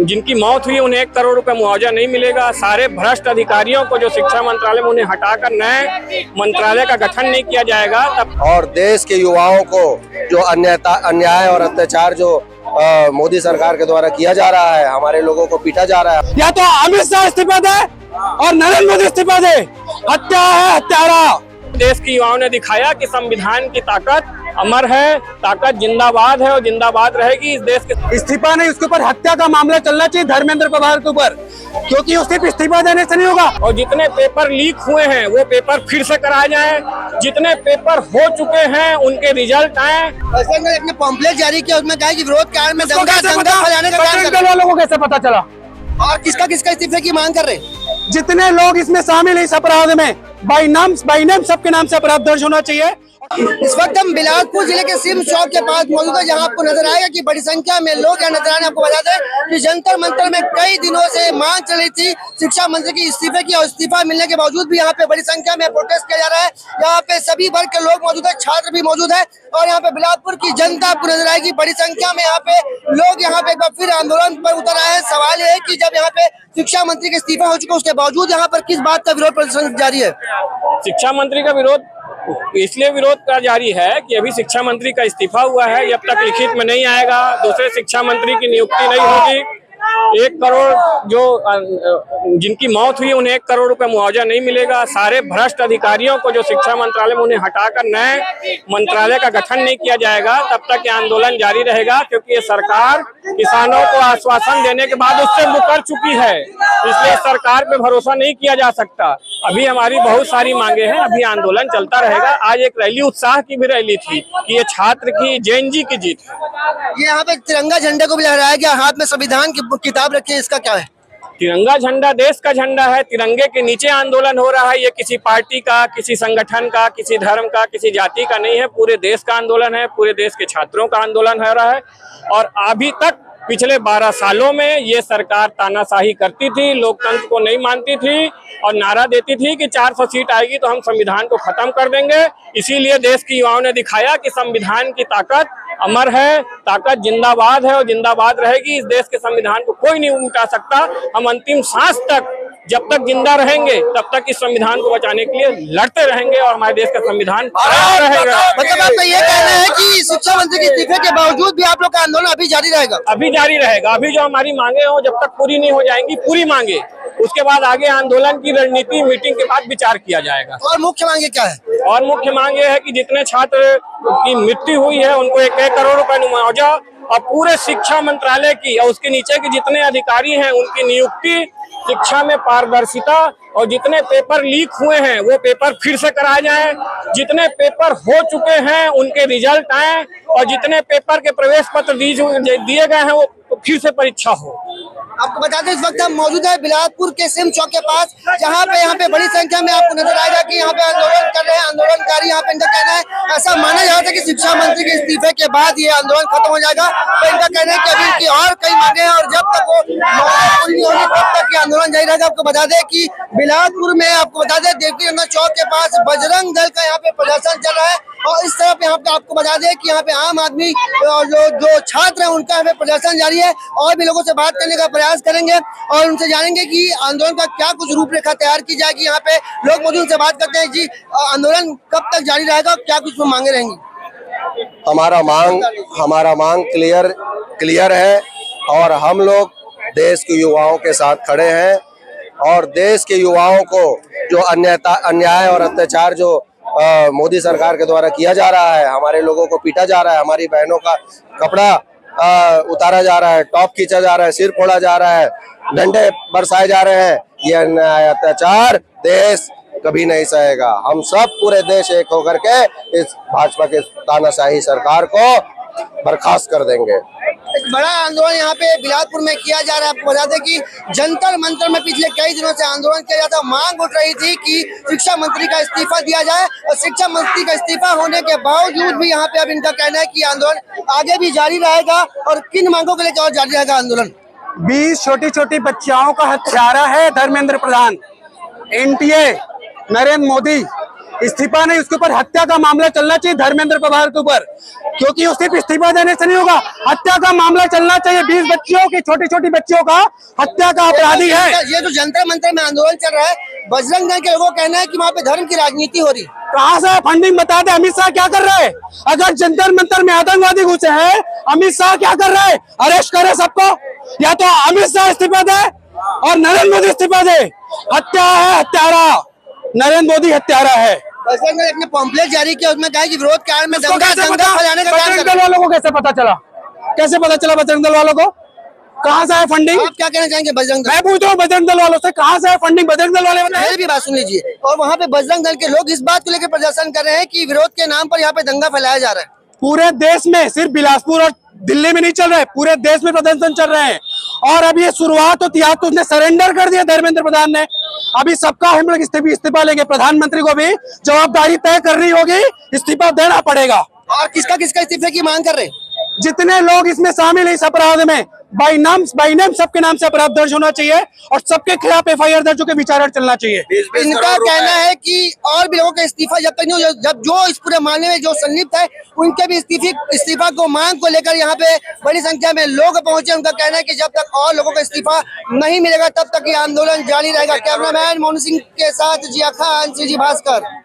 जिनकी मौत हुई उन्हें 1 करोड़ रुपए मुआवजा नहीं मिलेगा। सारे भ्रष्ट अधिकारियों को जो शिक्षा मंत्रालय में उन्हें हटाकर नए मंत्रालय का गठन नहीं किया जाएगा तब। और देश के युवाओं को जो अन्याय और अत्याचार जो मोदी सरकार के द्वारा किया जा रहा है, हमारे लोगों को पीटा जा रहा है। या तो अमित शाह इस्तीफा दे और नरेंद्र मोदी इस्तीफा दे। हत्या है हत्यारा। देश के युवाओं ने दिखाया कि संविधान की ताकत अमर है, ताकत जिंदाबाद है और जिंदाबाद रहेगी। इस देश के इस्तीफा नहीं, उसके ऊपर हत्या का मामला चलना चाहिए धर्मेंद्र प्रधान के ऊपर, क्योंकि उसके इस्तीफा देने से नहीं होगा। और जितने पेपर लीक हुए हैं वो पेपर फिर से कराए जाएं। जितने पेपर हो चुके हैं उनके रिजल्ट आए। ने पॉम्पलेट जारी किया, उसमें कहा कि विरोध कारण में दंगा फैलाने का काम कर रहे हैं। वालों को कैसे पता चला? और किसका इस्तीफे की मांग कर रहे हैं? जितने लोग इसमें शामिल हैं इस अपराध में, बाई नेम सबके नाम से अपराध दर्ज होना चाहिए। इस वक्त हम बिलासपुर जिले के सिम चौक के पास मौजूद है, जहां आपको नजर आएगा कि बड़ी संख्या में लोग यहाँ नजर आने। आपको बता दें कि जंतर मंतर में कई दिनों से मांग चल रही थी शिक्षा मंत्री की इस्तीफे की, और इस्तीफा मिलने के बावजूद भी यहाँ पे बड़ी संख्या में प्रोटेस्ट किया जा रहा है। यहाँ पे सभी वर्ग के लोग मौजूद है, छात्र भी मौजूद है, और यहाँ पे बिलासपुर की जनता आपको नजर आएगी। बड़ी संख्या में यहाँ पे लोग यहाँ पे एक बार फिर आंदोलन पर उतर आए हैं। सवाल ये है कि जब यहाँ पे शिक्षा मंत्री का इस्तीफा हो चुका, उसके बावजूद यहाँ पर किस बात का विरोध प्रदर्शन जारी है? शिक्षा मंत्री का विरोध इसलिए का जारी है कि अभी शिक्षा मंत्री का इस्तीफा हुआ है। जब तक लिखित में नहीं आएगा, दूसरे शिक्षा मंत्री की नियुक्ति नहीं होगी, 1 करोड़ जो जिनकी मौत हुई उन्हें 1 करोड़ रुपए मुआवजा नहीं मिलेगा। सारे भ्रष्ट अधिकारियों को जो शिक्षा मंत्रालय में उन्हें हटाकर नए मंत्रालय का गठन नहीं किया जाएगा तब तक ये आंदोलन जारी रहेगा, क्योंकि ये सरकार किसानों को आश्वासन देने के बाद उससे मुकर चुकी है। इसलिए सरकार पे भरोसा नहीं किया जा सकता। अभी हमारी बहुत सारी मांगे हैं, अभी आंदोलन चलता रहेगा। आज एक रैली, उत्साह की भी रैली थी कि ये छात्र की जेएनजी की जीत है। ये यहाँ पे तिरंगा झंडे को भी लहराया गया, हाथ में संविधान की किताब रखी है, इसका क्या है? तिरंगा झंडा देश का झंडा है। तिरंगे के नीचे आंदोलन हो रहा है। ये किसी पार्टी का, किसी संगठन का, किसी धर्म का, किसी जाति का नहीं है। पूरे देश का आंदोलन है, पूरे देश के छात्रों का आंदोलन हो रहा है। और अभी तक पिछले 12 सालों में ये सरकार तानाशाही करती थी, लोकतंत्र को नहीं मानती थी और नारा देती थी कि 400 सीट आएगी तो हम संविधान को खत्म कर देंगे। इसीलिए देश के युवाओं ने दिखाया कि संविधान की ताकत अमर है, ताकत जिंदाबाद है और जिंदाबाद रहेगी। इस देश के संविधान को कोई नहीं मिटा सकता। हम अंतिम सांस तक जब तक जिंदा रहेंगे तब तक इस संविधान को बचाने के लिए लड़ते रहेंगे और हमारे देश का संविधान रहेगा। मतलब आपका ये कहना है कि शिक्षा मंत्री के इस्तीफे के बावजूद भी आप लोग का आंदोलन अभी जारी रहेगा? अभी जारी रहेगा। अभी जो हमारी मांगे हो जब तक पूरी नहीं हो जाएंगी, पूरी मांगे, उसके बाद आगे आंदोलन की रणनीति मीटिंग के बाद विचार किया जाएगा। और मुख्य मांगे क्या है? और मुख्य मांग ये है कि जितने छात्र की मृत्यु हुई है उनको 1 करोड़ रुपए मुआवजा, और पूरे शिक्षा मंत्रालय की और उसके नीचे के जितने अधिकारी हैं उनकी नियुक्ति, शिक्षा में पारदर्शिता, और जितने पेपर लीक हुए हैं वो पेपर फिर से कराए जाएं। जितने पेपर हो चुके हैं उनके रिजल्ट आए, और जितने पेपर के प्रवेश पत्र दिए गए हैं वो फिर से परीक्षा हो। आपको बता दें इस वक्त हम मौजूद है बिलासपुर के सिम चौक के पास, जहां पे यहाँ पे बड़ी संख्या में आपको नजर आएगा कि यहाँ पे आंदोलन कर रहे हैं आंदोलनकारी। यहाँ पे इनका कहना है, ऐसा माना जा रहा था कि शिक्षा मंत्री के इस्तीफे के बाद ये आंदोलन खत्म हो जाएगा, तो इनका कहना है कि अभी इनकी और कई मांगे हैं और जब तक वो पूरी नहीं होगी तब तक ये आंदोलन जारी रहेगा। आपको बता दें कि बिलासपुर में आपको बता दें देवकी नंदन चौक के पास बजरंग दल का यहाँ पे प्रदर्शन चल रहा है, और इस तरफ यहाँ पे आपको बता दें कि यहाँ पे आम आदमी और जो छात्र हैं उनका यहाँ पे प्रदर्शन जारी है। और भी लोगों से बात करने का प्रयास करेंगे और उनसे जानेंगे कि आंदोलन का क्या कुछ रूपरेखा तैयार की जाएगी। यहाँ पे लोग मौजूद से बात करते हैं। जी, आंदोलन कब तक जारी रहेगा, क्या कुछ मांगे रहेंगी? हमारा मांग क्लियर है, और हम लोग देश के युवाओं के साथ खड़े हैं, और देश के युवाओं को जो अन्याय और अत्याचार जो मोदी सरकार के द्वारा किया जा रहा है, हमारे लोगों को पीटा जा रहा है, हमारी बहनों का कपड़ा उतारा जा रहा है, टॉप खींचा जा रहा है, सिर फोड़ा जा रहा है, डंडे बरसाए जा रहे हैं, ये अन्याय अत्याचार देश कभी नहीं सहेगा। हम सब पूरे देश एक होकर के इस भाजपा के तानाशाही सरकार को बर्खास्त कर देंगे। एक बड़ा आंदोलन यहाँ पे बिलासपुर में किया जा रहा है। आपको बता दें कि जंतर मंतर में पिछले कई दिनों से आंदोलन किया जाता है। मांग उठ रही थी कि शिक्षा मंत्री का इस्तीफा दिया जाए, और शिक्षा मंत्री का इस्तीफा होने के बावजूद भी यहाँ पे अब इनका कहना है कि आंदोलन आगे भी जारी रहेगा। और किन मांगों के लेकर और जारी रहेगा आंदोलन? 20 छोटी छोटी बच्चियों का हत्यारा है धर्मेंद्र प्रधान, NTA, नरेंद्र मोदी, इस्तीफा नहीं, उसके ऊपर हत्या का मामला चलना चाहिए धर्मेंद्र प्रभार के ऊपर, क्योंकि वो सिर्फ इस्तीफा देने से नहीं होगा, हत्या का मामला चलना चाहिए। 20 बच्चियों की, छोटी छोटी बच्चियों का हत्या का अपराधी है। ये जो जंतर मंतर में आंदोलन चल रहा है, बजरंग दल के लोगों का कहना है कि वहाँ पे धर्म की राजनीति हो रही। कहाँ से फंडिंग बता दे, अमित शाह क्या कर रहे हैं? अगर जंतर मंतर में आतंकवादी घुसे हैं, अमित शाह क्या कर रहे हैं? अरेस्ट करे सबको, या तो अमित शाह इस्तीफा दे और नरेंद्र मोदी इस्तीफा दे। हत्या है, हत्यारा नरेंद्र मोदी हत्यारा है। बजरंग दल ने पॉम्पलेट जारी किया, उसमें कहा कि विरोध कारण में दंगा फैलाने का काम बजरंग कर दल रहे हैं। वालों को कैसे पता चला? कैसे पता चला बजरंग दल वालों को? कहाँ से है फंडिंग? आप क्या कहना चाहेंगे बजरंग दल? मैं पूछ रहा हूँ बजरंग दल वालों से, कहाँ से है फंडिंग? बजरंग दल वाले बताएं। मेरी भी बात सुन लीजिए। और वहाँ पे बजरंग दल के लोग इस बात को लेकर प्रदर्शन कर रहे हैं कि विरोध के नाम पर यहाँ पे दंगा फैलाया जा रहा है। पूरे देश में, सिर्फ बिलासपुर और दिल्ली में नहीं चल रहे, पूरे देश में प्रदर्शन चल रहे हैं। और अब ये शुरुआत होती है, तो उसने सरेंडर कर दिया धर्मेंद्र प्रधान ने। अभी सबका हम लोग इस्तीफा लेंगे, प्रधानमंत्री को भी जवाबदारी तय करनी होगी, इस्तीफा देना पड़ेगा। और किसका किसका इस्तीफे की मांग कर रहे हैं? जितने लोग इसमें शामिल हैं इस अपराध में, बाई नेम सबके नाम से अपराध दर्ज होना चाहिए और सबके खिलाफ FIR दर्ज होकर विचारण चलना चाहिए। इनका कहना है कि और भी लोगों का इस्तीफा जब तक नहीं हो, जब जो इस पूरे मामले में जो संलिप्त है उनके भी इस्तीफा को मांग को लेकर यहाँ पे बड़ी संख्या में लोग पहुंचे। उनका कहना है कि जब तक और लोगों का इस्तीफा नहीं मिलेगा तब तक ये आंदोलन जारी रहेगा। कैमरामैन मोहन सिंह के साथ जिया खान, CG भास्कर।